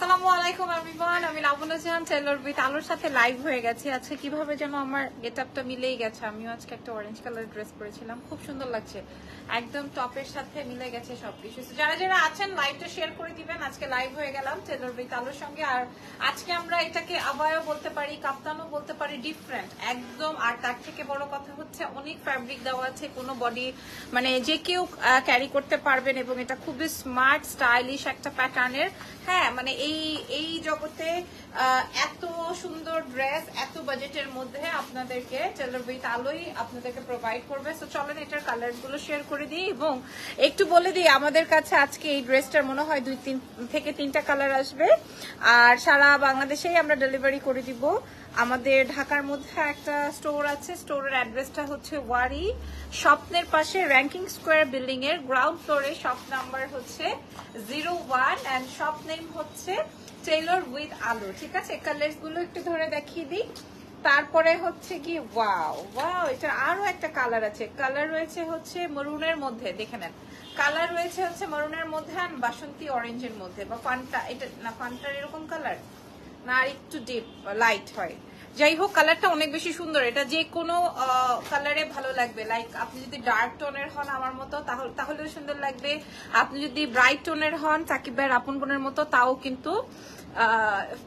আসসালামু আলাইকুম এভরিওয়ান, আমি লাবণ্য জাহান টেলর উইথ আলোর সাথে লাইভ হয়ে গেছি। আজকে কিভাবে যেন আমার গেটআপটা মিলেই গেছে। আমিও আজকে একটা অরেঞ্জ কালার ড্রেস পরেছিলাম, খুব সুন্দর লাগছে, একদম টপের সাথে মিলে গেছে সবকিছু। যারা যারা আছেন লাইভটা শেয়ার করে দিবেন। আজকে লাইভ হয়ে গেলাম টেলর উইথ আলোর সঙ্গে। আর আজকে আমরা এটাকে আবায়ও বলতে পারি, কাপ্তানও বলতে পারি, ডিফারেন্ট একদম। আর তার থেকে বড় কথা হচ্ছে অনেক ফ্যাব্রিক দেওয়া আছে, কোনো বডি মানে যে কেউ ক্যারি করতে পারবেন এবং এটা খুবই স্মার্ট স্টাইলিশ একটা প্যাটার্নের। হ্যাঁ, মানে এই জগতে এত সুন্দর ড্রেস এত বাজেটের মধ্যে আপনাদেরকে টেলর উইথ আলোই আপনাদেরকে প্রোভাইড করবে। সো চলেন এটার কালার গুলো শেয়ার করে দিই এবং একটু বলে দিই আমাদের কাছে আজকে এই ড্রেসটার মনে হয় 2 থেকে 3টা কালার আসবে। আর সারা বাংলাদেশেই আমরা ডেলিভারি করে দিব। আমাদের ঢাকার মধ্যে একটা স্টোর আছে, স্টোরের অ্যাড্রেসটা হচ্ছে ওয়ারি স্বপ্নের পাশে র্যাঙ্কিং স্কোয়ার বিল্ডিং এর গ্রাউন্ড ফ্লোরে, শপ নাম্বার হচ্ছে 01 এন্ড শপ নেম হচ্ছে টেলর উইথ আলো। ঠিক আছে, কালার্স গুলো একটু ধরে দেখিয়ে দিই। তারপরে হচ্ছে কি ওয়াও ওয়াও, এটা আরো একটা কালার আছে। কালার রয়েছে হচ্ছে মরুনের মধ্যে, দেখে নেন। কালার রয়েছে হচ্ছে মরুনের মধ্যে আর বাসন্তী অরেঞ্জের মধ্যে, বা ফান্টা, এটা না ফান্টার এরকম কালার না, আর একটু ডিপ লাইট হয়। যাই হোক, কালারটা অনেক বেশি সুন্দর। এটা যে কোনো কালারে ভালো লাগবে। লাইক আপনি যদি ডার্ক টোনের হন আমার মতো তাহলেও সুন্দর লাগবে। আপনি যদি ব্রাইট টোনের হন সাকিব ভাইয়ের আপন বোনের মতো তাও কিন্তু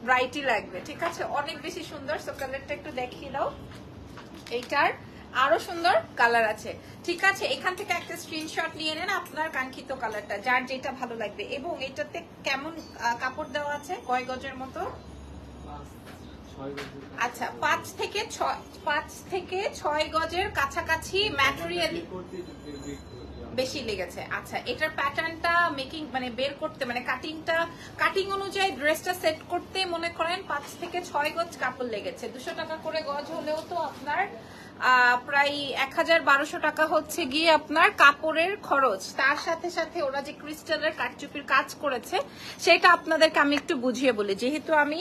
ব্রাইটই লাগবে। ঠিক আছে, অনেক বেশি সুন্দর। সো কালারটা একটু দেখিয়ে দাও। এইটার আরো সুন্দর কালার আছে। ঠিক আছে, এখান থেকে একটা স্ক্রিনশট নিয়ে নেন আপনার কাঙ্ক্ষিত কালারটা, যার যেটা ভালো লাগবে। এবং এটাতে কেমন কাপড় দেওয়া আছে, কয় গজের মতো? আচ্ছা, 5 থেকে 6 গজের কাছাকাছি ম্যাটেরিয়াল বেশি লেগেছে। আচ্ছা, এটার প্যাটার্নটা মেকিং মানে বের করতে, মানে কাটিং অনুযায়ী ড্রেসটা সেট করতে মনে করেন 5 থেকে 6 গজ কাপড় লেগেছে। 200 টাকা করে গজ হলেও তো আপনার প্রায় 1000-1200 টাকা হচ্ছে গিয়ে আপনার কাপড়ের খরচ। তার সাথে সাথে ওরা যে ক্রিস্টালের কারচুপির কাজ করেছে সেটা আপনাদেরকে আমি একটু বুঝিয়ে বলি, যেহেতু আমি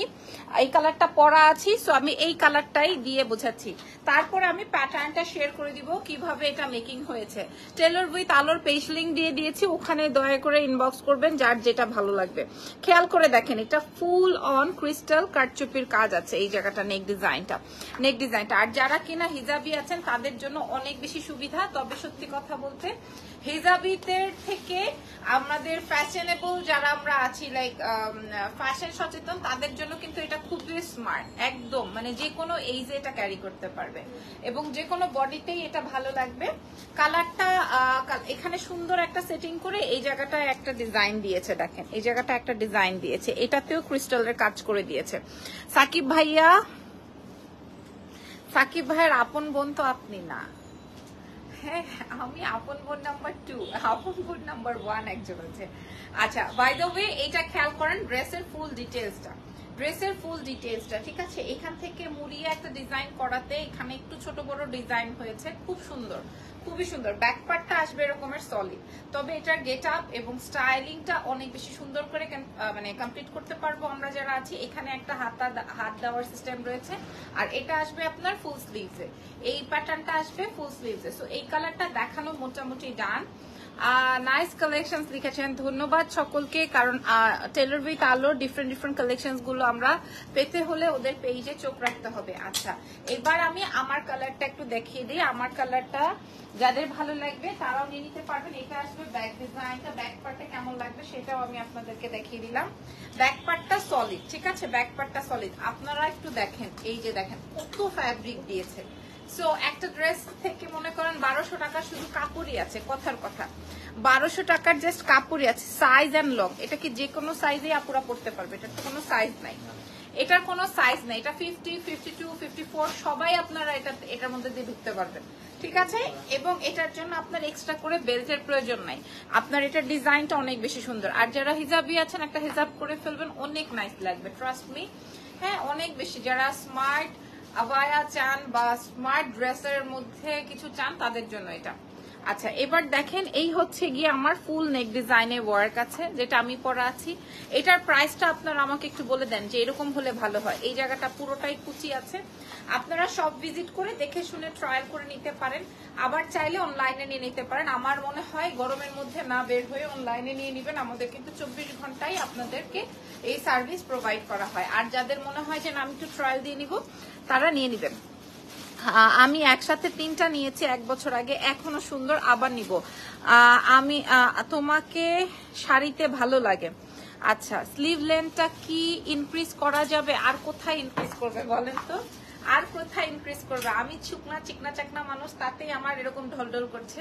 এই কালারটা পরা আছি। সো আমি এই কালারটাই দিয়ে বোঝাচ্ছি, তারপরে আমি প্যাটার্নটা শেয়ার করে দিব কিভাবে এটা মেকিং হয়েছে। টেলর উইথ আলোর পেজ লিংক দিয়ে দিয়েছি, ওখানে দয়া করে ইনবক্স করবেন যার যেটা ভালো লাগবে। খেয়াল করে দেখেন, এটা ফুল অন ক্রিস্টাল কারচুপির কাজ আছে এই জায়গাটা, নেক ডিজাইনটা। আর যারা কিনা হিজাবি আছেন তাদের জন্য অনেক বেশি সুবিধা। তবে সত্যি কথা বলতে হিজাবিদের থেকে আমাদের ফ্যাশনেবল যারা আমরা আছি, লাইক ফ্যাশন সচেতন, তাদের জন্য কিন্তু এটা খুবই স্মার্ট একদম। মানে যে কোনো এইজে এটা ক্যারি করতে পারবে এবং যে কোনো বডিতেই এটা ভালো লাগবে। কালারটা এখানে সুন্দর একটা সেটিং করে এই জায়গাটায় একটা ডিজাইন দিয়েছে, দেখেন এই জায়গাটা একটা ডিজাইন দিয়েছে, এটাতেও ক্রিস্টালের কাজ করে দিয়েছে। সাকিব ভাইয়ের আপন বোন তো আপনি না? হ্যাঁ, আমি আপন বোন নাম্বার 2, আপন বোন নাম্বার 1 একজন আছে। আচ্ছা, বাই দ্য ওয়ে এটা খেয়াল করেন ড্রেসের ফুল ডিটেলসটা, ঠিক আছে। এখান থেকে মুড়িয়ে একটা ডিজাইন করাতে এখানে একটু ছোট বড় ডিজাইন হয়েছে, খুব সুন্দর, খুবই সুন্দর। ব্যাক পার্টটা আসবে এরকমের সলিড, তবে এটার গেট আপ এবং স্টাইলিংটা অনেক বেশি সুন্দর করে মানে কমপ্লিট করতে পারবো আমরা যারা আছি। এখানে একটা হাত দেওয়ার সিস্টেম রয়েছে, আর এটা আসবে আপনার ফুল স্লিভসে, এই প্যাটার্নটা আসবে ফুল স্লিভসে। সো এই কালারটা দেখানো মোটামুটি ডান। নাইস কালেকশনস লিখেছেন, ধন্যবাদ সকলকে। কারণ টেলর উইথ আলো ডিফারেন্ট কালেকশনস গুলো আমরা পেতে হলে ওদের পেজে চোখ রাখতে হবে। আচ্ছা, এবার আমি আমার কালারটা একটু দেখিয়ে দিই। আমার কালারটা যাদের ভালো লাগবে তারাও নিয়ে নিতে পারবেন। এটা আসবে ব্যাক ডিজাইনটা, ব্যাক পার্টটা কেমন লাগবে সেটাও আমি আপনাদেরকে দেখিয়ে দিলাম। ব্যাক পার্টটা সলিড, ঠিক আছে, ব্যাক পার্টটা সলিড। আপনারা একটু দেখেন, এই যে দেখেন কত ফ্যাব্রিক দিয়েছে। সো একটা ড্রেস থেকে মনে করেন 1200 টাকা শুধু কাপড়ই আছে, কথার কথা 1200 টাকার জাস্ট কাপড়ই আছে। সাইজ অ্যান্ড লং, এটা কি যে কোনো সাইজেই আপুরা পড়তে পারবে, এটার তো কোনো সাইজ নাই, এটার কোনো সাইজ নাই। এটা 50, 52, 54 সবাই আপনারা এটার মধ্যে দিয়ে ঢুকতে পারবেন, ঠিক আছে। এবং এটার জন্য আপনার এক্সট্রা করে বেল্টের প্রয়োজন নাই। আপনার এটার ডিজাইনটা অনেক বেশি সুন্দর। আর যারা হিজাবি আছেন একটা হিজাব করে ফেলবেন, অনেক নাইস লাগবে, ট্রাস্ট মি। হ্যাঁ, অনেক বেশি। যারা স্মার্ট আবায়া চান বা স্মার্ট ড্রেসের মধ্যে কিছু চান তাদের জন্য এটা। আচ্ছা এবার দেখেন এই হচ্ছে গিয়ে আমার ফুল নেক ডিজাইনের ওয়ার্ক আছে যেটা আমি পরা আছি। এটার প্রাইসটা আপনারা আমাকে একটু বলে দেন যে এরকম হলে ভালো হয়। এই জায়গাটা পুরোটাই কুচি আছে, আপনারা সব ভিজিট করে দেখে শুনে ট্রায়াল করে নিতে পারেন, আবার চাইলে অনলাইনে নিয়ে নিতে পারেন। আমার মনে হয় গরমের মধ্যে না বের হয়ে অনলাইনে নিয়ে নেবেন। আমাদের কিন্তু 24 ঘন্টায় আপনাদেরকে এই সার্ভিস প্রোভাইড করা হয়। আর যাদের মনে হয় যে না আমি একটু ট্রায়াল দিয়ে নিব তারা নিয়ে নেবেন। আমি একসাথে 3টা নিয়েছি 1 বছর আগে, এখনো সুন্দর, আবার নিব। আমি তোমাকে শাড়িতে ভালো লাগে। আচ্ছা স্লিভ লেন্থটা কি ইনক্রিজ করা যাবে? আর কোথায় ইনক্রিজ করবে বলেন তো, আর কোথায় ইনক্রিজ করবে? আমি শুকনা চিকনা চাকনা মানুষ, তাতেই আমার এরকম ঢলঢল করছে।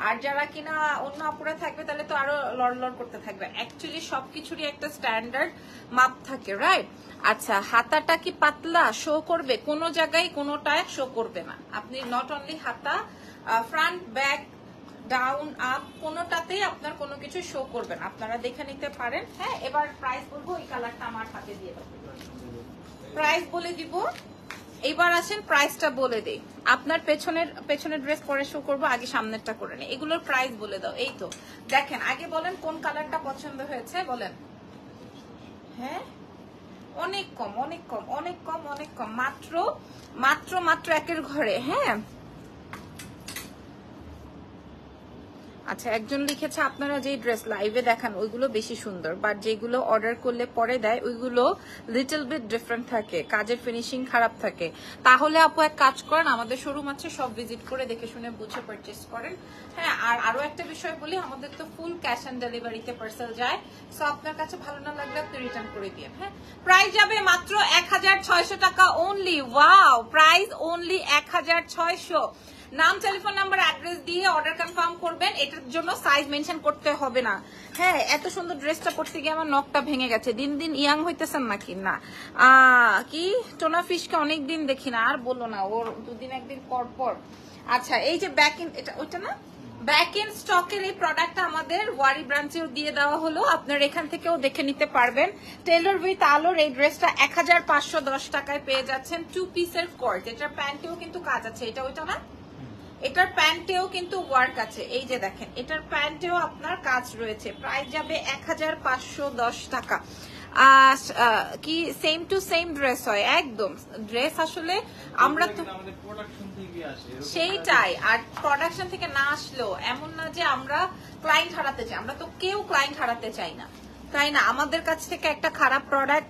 আর যারা কিনা অন্য আপুরা থাকবে তাহলে তো আরো লড়লড় করতে থাকবে। অ্যাকচুয়ালি সবকিছুরই একটা স্ট্যান্ডার্ড মাপ থাকে, রাইট? আচ্ছা হাতাটা কি পাতলা শো করবে? কোনো জায়গায় কোনোটায় শো করবে না। আপনি নট অনলি হাতা, ফ্রন্ট ব্যাক ডাউন আপ কোনোটাতেই আপনার কোনো কিছু শো করবে না, আপনারা দেখে নিতে পারেন। হ্যাঁ এবার প্রাইস বলবো, এই কালারটা আমার হাতে দিয়ে দেবো, প্রাইস বলে দিব। এবার আসেন প্রাইসটা বলে দেই। আপনার পেছনের ড্রেস পরে শো করবো, আগে সামনেরটা করে নেই। এগুলোর প্রাইস বলে দাও। এই তো দেখেন, আগে বলেন কোন কালারটা পছন্দ হয়েছে বলেন। হ্যাঁ অনেক কম, অনেক কম, অনেক কম, অনেক কম, মাত্র মাত্র মাত্র 1-এর ঘরে। হ্যাঁ আচ্ছা একজন লিখেছে আপনারা যে ড্রেস লাইভে দেখান ওইগুলো বেশি সুন্দর, বাট যেগুলো অর্ডার করলে পরে দেয় ওইগুলো লিটল বিট ডিফারেন্ট থাকে, কাজের ফিনিশিং খারাপ থাকে। তাহলে আপু এক কাজ করেন, আমাদের শোরুম আছে, সব ভিজিট করে দেখে শুনে বুঝে পারচেজ করেন। হ্যাঁ আর আরো একটা বিষয় বলি, আমাদের তো ফুল ক্যাশ অন ডেলিভারিতে পার্সেল যায়, সো আপনার কাছে ভালো না লাগলে আপনি রিটার্ন করে দিন। হ্যাঁ প্রাইস যাবে মাত্র 1600 টাকা অনলি। Wow, price only 1600। নাম, টেলিফোন নাম্বার, অ্যাড্রেস দিয়ে অর্ডার কনফার্ম করবেন। এটার জন্য সাইজ মেনশন করতে হবে না। হ্যাঁ এত সুন্দর ড্রেসটা পরতে গিয়ে আমার নখটা ভেঙে গেছে। দিন দিন ইয়াং হইতেছেন নাকি? না কি টোনা ফিশকে অনেকদিন দেখি না, আর বলো না, ওর 2 দিন 1 দিন পর পর। আচ্ছা এই যে ব্যাক ইন, এটা ওইটা না, ব্যাক ইন স্টকের এই প্রোডাক্টটা আমাদের ওয়ারি ব্রাঞ্চেও দিয়ে দেওয়া হলো, আপনারা এখান থেকেও দেখে নিতে পারবেন। টেইলর উইথ আলোর এই ড্রেসটা 1510 টাকায় পেয়ে যাচ্ছেন। 2 পিসের কোট, এটার প্যান্টেও কিন্তু কাজ আছে। এটা ওইটা না, এটার প্যান্টেও কিন্তু ওয়ার্ক আছে। এই যে দেখেন, এটার প্যান্টেও আপনার কাজ রয়েছে। প্রাইস যাবে 1510 টাকা। কি সেম টু সেম ড্রেস হয় একদম। ড্রেস আসলে আমরা তো সেইটাই, আর প্রোডাকশন থেকে না আসলেও এমন না যে আমরা ক্লায়েন্ট হারাতে চাই, আমরা তো কেউ ক্লায়েন্ট হারাতে চাই না, তাই না? আমাদের কাছ থেকে একটা খারাপ প্রোডাক্ট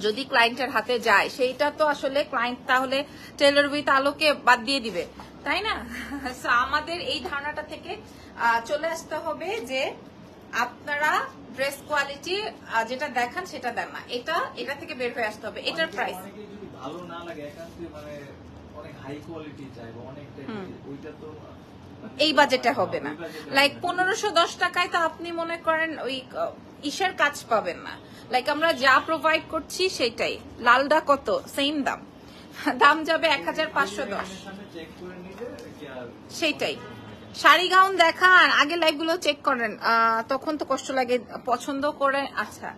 যদি ক্লায়েন্টের হাতে যায়, সেইটা তো আসলে ক্লায়েন্ট তাহলে টেইলর উইথ আলোকে বাদ দিয়ে দিবে, তাই না? আমাদের এই ধারণাটা থেকে চলে আসতে হবে যে আপনারা ড্রেস কোয়ালিটি যেটা দেখান সেটা দেন না, এটা থেকে বের হয়ে আসতে হবে। এটার প্রাইস ভালো না লাগে, একান্তই মানে অনেক হাই কোয়ালিটি চাইবো, অনেকটা ওইটা তো এই বাজেটে হবে না। লাইক 1510 টাকায় তো আপনি মনে করেন ওই ইসের কাজ পাবেন না। লাইক আমরা যা প্রোভাইড করছি সেটাই। লালদা কত? সেম দাম, দাম যাবে 1510। সেইটাই। শাড়ি গাউন দেখান, আগে লাইভ গুলো চেক করেন, তখন তো কষ্ট লাগে। পছন্দ করে, আচ্ছা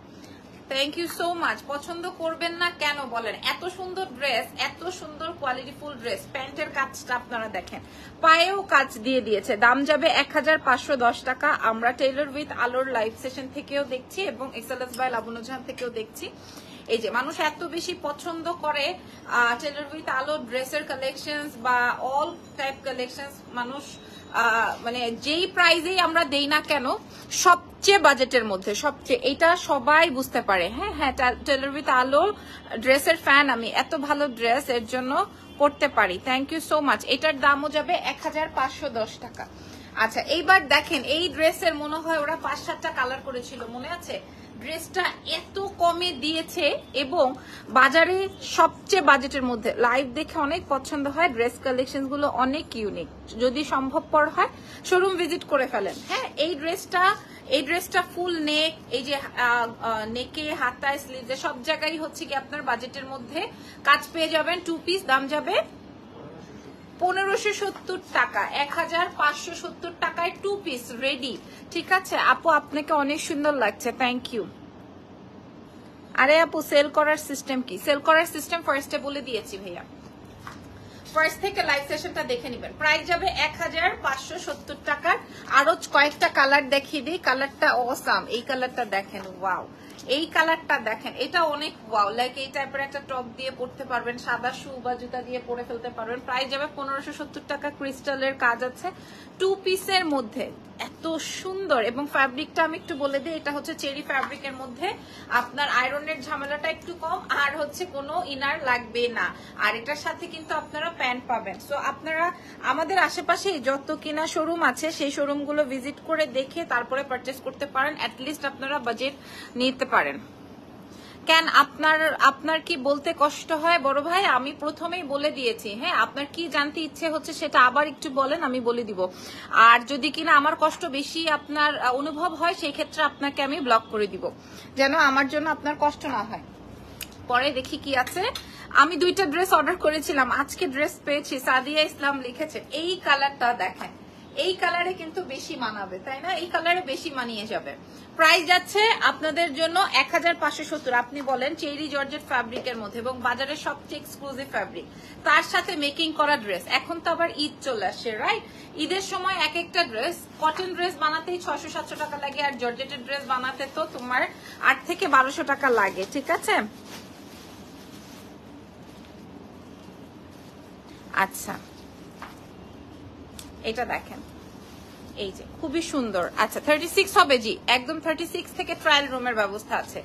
থ্যাংক ইউ সো মাচ। পছন্দ করবেন না কেন বলেন? এত সুন্দর ড্রেস, এত সুন্দর কোয়ালিটিফুল ড্রেস, প্যান্টের কাজটা আপনারা দেখেন, পায়েও কাজ দিয়ে দিয়েছে। দাম যাবে 1510 টাকা। আমরা টেইলর উইথ আলোর লাইভ সেশন থেকেও দেখছি এবং এক্সেলেন্স বাই লাবণ্য জাহান থেকেও দেখছি। এই যে মানুষ এত বেশি পছন্দ করে টেইলর উইথ আলো ড্রেসের কালেকশনস বা অল টাইপ কালেকশনস, মানুষ মানে যেই প্রাইজেই আমরা দেই না কেন, সবচেয়ে বাজেটের মধ্যে সবচেয়ে, এটা সবাই বুঝতে পারে। হ্যাঁ হ্যাঁ টেইলর উইথ আলো ড্রেসের ফ্যান আমি, এত ভালো ড্রেস এর জন্য করতে পারি। Thank you so much. এটার দামও যাবে 1510 টাকা। আচ্ছা এইবার দেখেন, এই ড্রেসের মনে হয় ওরা 5-7টা কালার করেছিল, মনে আছে? ড্রেসটা এত কমে দিয়েছে এবং বাজারে সবচেয়ে বাজেটের মধ্যে। লাইভ দেখে অনেক পছন্দ হয়, ড্রেস কালেকশন গুলো অনেক ইউনিক। যদি সম্ভবপর হয় শোরুম ভিজিট করে ফেলেন। হ্যাঁ এই ড্রেসটা ফুল নেক, এই যে নেকে, হাতায়, স্লিভে, সব জায়গায় হচ্ছে কি আপনার বাজেটের মধ্যে কাজ পেয়ে যাবেন। 2 পিস, দাম যাবে 1570 টাকা। 1570 টাকায় 2 পিস রেডি। ঠিক আছে আপু, আপনাকে অনেক সুন্দর লাগছে, থ্যাংক ইউ। আরে আপু সেল করার সিস্টেম কি? সেল করার সিস্টেম ফার্স্টে বলে দিয়েছি ভাইয়া। ফার্স্ট থেকে লাইভ সেশনটা দেখে নেবেন। প্রাইস যাবে 1570 টাকার। আরো কয়েকটা কালার দেখিয়ে দিই। কালারটা অসাম, এই কালারটা দেখেন, ওয়াও, এই কালারটা দেখেন, এটা অনেক ওয়াও, লাইক এই টাইপের একটা টপ দিয়ে পরতে পারবেন, সাদা শু বা জুতা দিয়ে পরে ফেলতে পারবেন। প্রাইস যাবে 1570 টাকা। ক্রিস্টালের কাজ আছে, 2 পিসের মধ্যে, এত সুন্দর। এবং ফ্যাব্রিকটা আমি একটু বলে দিই, এটা হচ্ছে চেরি ফ্যাব্রিকের মধ্যে, আপনার আয়রনের ঝামেলাটা একটু কম, আর হচ্ছে কোনো ইনার লাগবে না। আর এটার সাথে কিন্তু আপনারা প্যান্ট পাবেন। সো আপনারা আমাদের আশেপাশে যত কিনা শোরুম আছে সেই শোরুমগুলো ভিজিট করে দেখে তারপরে পারচেস করতে পারেন। অ্যাটলিস্ট আপনারা বাজেট নিতে পারেন। কেন আপনার কি বলতে কষ্ট হয় বড় ভাই? আমি প্রথমেই বলে দিয়েছি। হ্যাঁ, আপনার কি জানতে ইচ্ছে হচ্ছে সেটা আবার একটু বলেন, আমি বলে দিব। আর যদি কিনা আমার কষ্ট বেশি আপনার অনুভব হয়, সেই ক্ষেত্রে আপনাকে আমি ব্লক করে দিব, যেন আমার জন্য আপনার কষ্ট না হয়। পরে দেখি কি আছে। আমি 2টা ড্রেস অর্ডার করেছিলাম, আজকে ড্রেস পেয়েছি। সাদিয়া ইসলাম লিখেছে, এই কালারটা দেখেন, এই কালারে কিন্তু বেশি মানাবে, তাই না? এই কালারে বেশি মানিয়ে যাবে। প্রাইস যাচ্ছে আপনাদের জন্য 1570। আপনি বলেন চেরি জর্জেট ফ্যাব্রিকের মধ্যে, এবং বাজারের সবচেয়ে এক্সক্লুসিভ ফ্যাব্রিক, তার সাথে মেকিং করা ড্রেস। এখন তো আবার ঈদ চলে আসছে, রাইট? ঈদের সময় এক একটা ড্রেস, কটন ড্রেস বানাতেই 600-700 টাকা লাগে, আর জর্জেটের ড্রেস বানাতে তো তোমার 8 থেকে 1200 টাকা লাগে, ঠিক আছে? আচ্ছা, এটা দেখেন, এই যে খুবই সুন্দর। আচ্ছা 36 হবে জি, একদম 36 থেকে ট্রায়াল রুমের ব্যবস্থা আছে।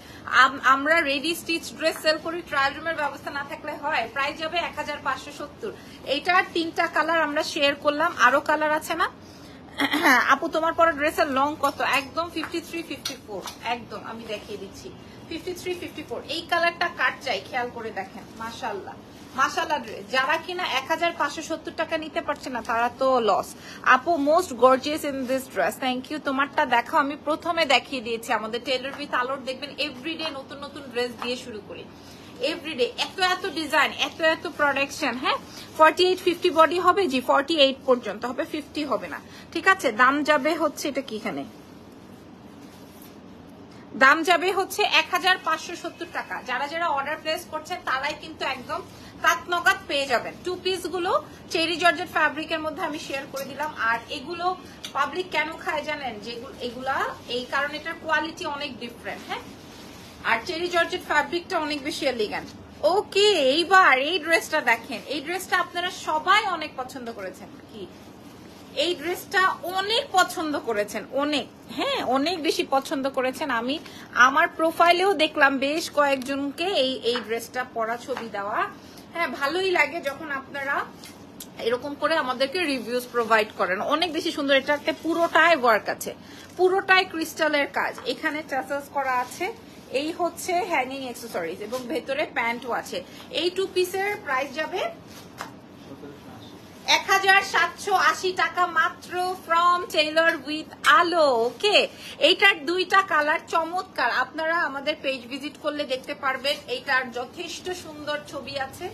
আমরা রেডি স্টিচ ড্রেস সেল করি, ট্রায়াল রুমের ব্যবস্থা না থাকলে হয়। প্রাইস যাবে 1570। এইটার 3টা কালার আমরা শেয়ার করলাম, আরো কালার আছে না? আপু তোমার পরা ড্রেসের লং কত? একদম 53-54, একদম আমি দেখিয়ে দিচ্ছি, 53-54। এই কালারটা কাট চাই, খেয়াল করে দেখেন, মাশাআল্লাহ মাশাআল্লাহ। ড্রেস যারা কিনা 1570 টাকা নিতে পারছে না তারা তো লস। আপু most gorgeous in this dress, thank you. তোমারটা দেখো, আমি প্রথমে দেখিয়ে দিয়েছি। আমাদের টেইলর উইথ আলোর দেখবেন এভরিডে নতুন নতুন ড্রেস দিয়ে শুরু করি, এভরিডে এত এত ডিজাইন, এত এত প্রোডাকশন। হ্যাঁ, 48-50 বডি হবে জি, 48 পর্যন্ত হবে, 50 হবে না, ঠিক আছে? দাম যাবে হচ্ছে, এটা কি এখানে দাম যাবে হচ্ছে 1570 টাকা। যারা যারা অর্ডার প্লেস করছেন তারাই কিন্তু একদম তাৎনগাত পেয়ে যাবেন। 2 পিস গুলো চেরি জর্জেট ফ্যাব্রিকের মধ্যে আমি শেয়ার করে দিলাম। আর এগুলো পাবলিক কেন খায় জানেন? যেগুলো এগুলা এই কারণে, এটার কোয়ালিটি অনেক ডিফারেন্ট। হ্যাঁ, আর চেরি জর্জেট ফ্যাব্রিকটা অনেক বেশি এলিগ্যান্ট। ওকে, এইবার এই ড্রেসটা দেখেন, এই ড্রেসটা আপনারা সবাই অনেক পছন্দ করেছেন। কি এই ড্রেসটা অনেক পছন্দ করেছেন, অনেক, হ্যাঁ অনেক বেশি পছন্দ করেছেন। আমি আমার প্রোফাইলেও দেখলাম বেশ কয়েকজনকে এই ড্রেসটা পরা ছবি দেওয়া। হ্যাঁ, ভালোই লাগে যখন আপনারা এরকম করে আমাদেরকে রিভিউজ প্রোভাইড করেন, অনেক বেশি সুন্দর। এটাতে পুরোটাই ওয়ার্ক আছে, পুরোটাই ক্রিস্টালের কাজ। এখানে টাসেলস করা আছে, এই হচ্ছে হ্যাঙ্গিং অ্যাক্সেসরিজ, এবং ভেতরে প্যান্টও আছে। এই 2 পিসের প্রাইস যাবে 1780 টাকা মাত্র, ফ্রম টেইলর উইথ আলো। ওকে, এইটার 2টা কালার চমৎকার, আপনারা আমাদের পেজ ভিজিট করলে দেখতে পারবেন। এইটার যথেষ্ট সুন্দর ছবি আছে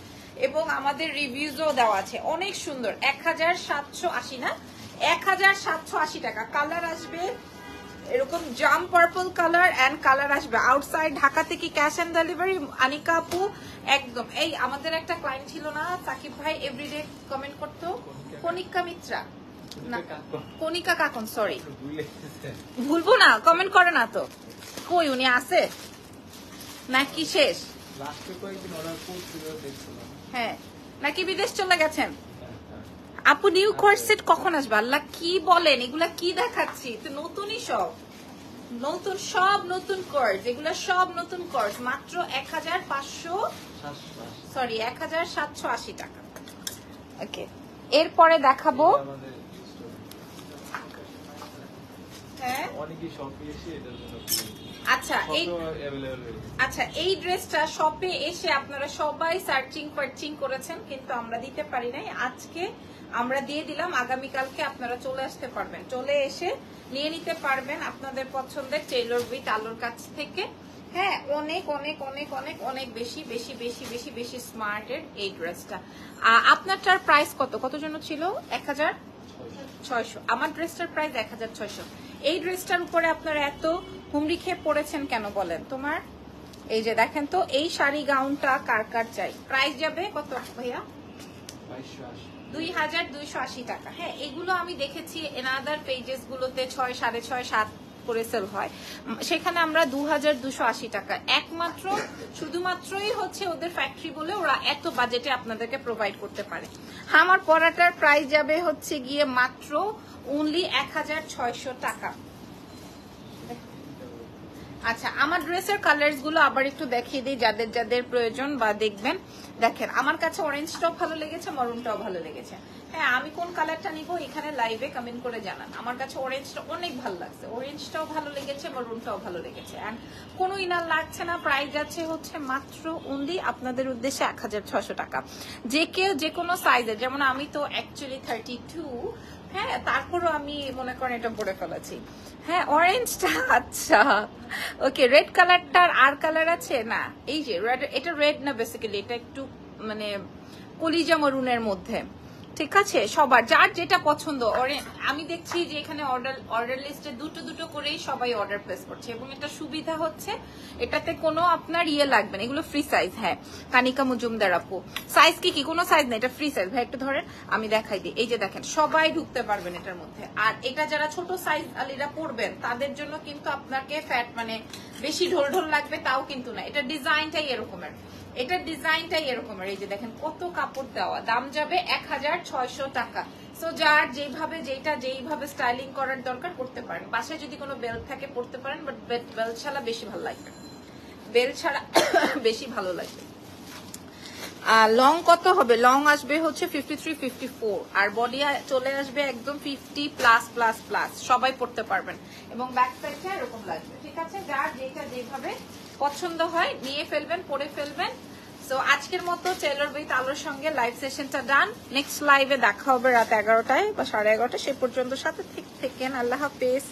এবং আমাদের রিভিউজও দেওয়া আছে, অনেক সুন্দর। 1780 না, 1780 টাকা। কালার আসবে এরকম জাম পার্পল কালার, এন্ড কালার আসবে আউটসাইড ঢাকা থেকে ক্যাশ অন ডেলিভারি। আনিকা আপু একদম, এই আমাদের একটা ক্লায়েন্ট ছিল না সাকিব ভাই, এভরিডে কমেন্ট করতো, কনিকা মিত্রা না, কনিকা কাকন, সরি ভুলবো না, কমেন্ট করে না তো। কই উনি আছে নাকি শেষ? হ্যাঁ, নাকি বিদেশ চলে গেছেন? আপু নিউ কোর্স সেট কখন আসবে? আল্লাহ কি বলেন, এগুলা কি দেখাচ্ছি? তো নতুনই সব, নতুন সব নতুন কোর্স, এগুলা সব নতুন কোর্স, মাত্র 1780 টাকা। ওকে, এরপরে দেখাবো, হ্যাঁ আচ্ছা এই ড্রেসটা শপে এসে আপনারা সবাই সার্চিং পার্চিং করেছেন, কিন্তু আমরা দিতে পারি নাই। আজকে আমরা দিয়ে দিলাম, আগামীকালকে আপনারা চলে আসতে পারবেন, চলে এসে নিয়ে নিতে পারবেন আপনাদের পছন্দের টেইলর উইথ আলোর কাছ থেকে। হ্যাঁ, অনেক অনেক অনেক অনেক অনেক বেশি বেশি বেশি বেশি বেশি স্মার্টের এই ড্রেসটা। আপনারটার প্রাইস কত জন্য ছিল? 1600। আমার ড্রেসটার প্রাইস 1600। এই ড্রেসটার উপরে আপনারা এত হুমড়ি খেয়ে পড়েছেন কেন বলেন? তোমার এই যে দেখেন তো, এই শাড়ি গাউনটা কার কার চাই? প্রাইস যাবে কত ভাইয়া? 2280 2280 টাকা। হ্যাঁ, এগুলো আমি দেখেছি এনাদার পেজেস গুলোতে 6, 6.5, 7 করে সেল হয়, সেখানে আমরা 2280 টাকা। একমাত্র শুধুমাত্রই হচ্ছে ওদের ফ্যাক্টরি বলে ওরা এত বাজেটে আপনাদেরকে প্রোভাইড করতে পারে। আমার পরাটার প্রাইস যাবে হচ্ছে গিয়ে মাত্র অনলি 1600 টাকা। আচ্ছা, আমার ড্রেসের কালার্স গুলো আবার একটু দেখিয়ে দিই যাদের যাদের প্রয়োজন বা দেখবেন। দেখেন, আমার কাছে অরেঞ্জটাও ভালো লেগেছে, মরুনটাও ভালো লেগেছে। হ্যাঁ, আমি কোন কালারটা নিব এখানে লাইভে কমেন্ট করে জানান। আমার কাছে অরেঞ্জটা অনেক ভালো লাগছে, অরেঞ্জটাও ভালো লেগেছে, মরুনটাও ভালো লেগেছে। এন্ড কোনো ইনার লাগছে না, প্রাইস আছে হচ্ছে মাত্র অনলি আপনাদের উদ্দেশ্যে 1600 টাকা। যে কেউ যে কোনো সাইজের, যেমন আমি তো অ্যাকচুয়ালি 32, হ্যাঁ, তারপরও আমি মনে করেন এটা পরে ফেলেছি। হ্যাঁ, অরেঞ্জটা আচ্ছা, ওকে। রেড কালারটার আর কালার আছে না? এই যে রেড, এটা রেড না বেসিক্যালি, এটা একটু মানে কলিজা মরুনের মধ্যে। ঠিক আছে, সবার যার যেটা পছন্দ। আমি দেখছি যে এখানে অর্ডার লিস্টে দুটো করেই সবাই অর্ডার প্লেস করছে, এবং এটা সুবিধা হচ্ছে এটাতে কোনো আপনার ইয়ে লাগবে না, এগুলো ফ্রি সাইজ। হ্যাঁ, কানিকা মজুমদার আপু, সাইজ কি কোনো সাইজ না, এটা ফ্রি সাইজ। ভাই একটু ধরেন, আমি দেখাই দিই। এই যে দেখেন, সবাই ঢুকতে পারবেন এটার মধ্যে। আর এটা যারা ছোট সাইজ আলিরা পরবেন তাদের জন্য কিন্তু আপনাকে ফ্যাট মানে বেশি ঢোল লাগবে তাও কিন্তু না। এটা ডিজাইনটাই এরকমের, এটার ডিজাইনটাই এরকমের। এই যে দেখেন কত কাপড় দেওয়া, দাম যাবে 1600 টাকা। সো যার যেইভাবে স্টাইলিং করার দরকার করতে পারেন। বাসায় যদি কোনো বেল্ট থাকে পরতে পারেন, বাট বেল্ট ছাড়া বেশি ভালো লাগবে, বেল্ট ছাড়া বেশি ভালো লাগবে। লং কত হবে? লং আসবে হচ্ছে 53, 54, আর বডি চলে আসবে একদম 50 প্লাস প্লাস প্লাস, সবাই পড়তে পারবেন। এবং ব্যাক সাইডটা এরকম লাগবে। ঠিক আছে, যার যেভাবে পছন্দ হয় নিয়ে ফেলবেন, পরে ফেলবেন। সো আজকের মতো টেইলর উইথ আলোর সঙ্গে লাইভ সেশনটা ডান। নেক্সট লাইভে দেখা হবে রাত 11টায় বা 11:30, সে পর্যন্ত সাথে থাকেন। আল্লাহ হাফেজ।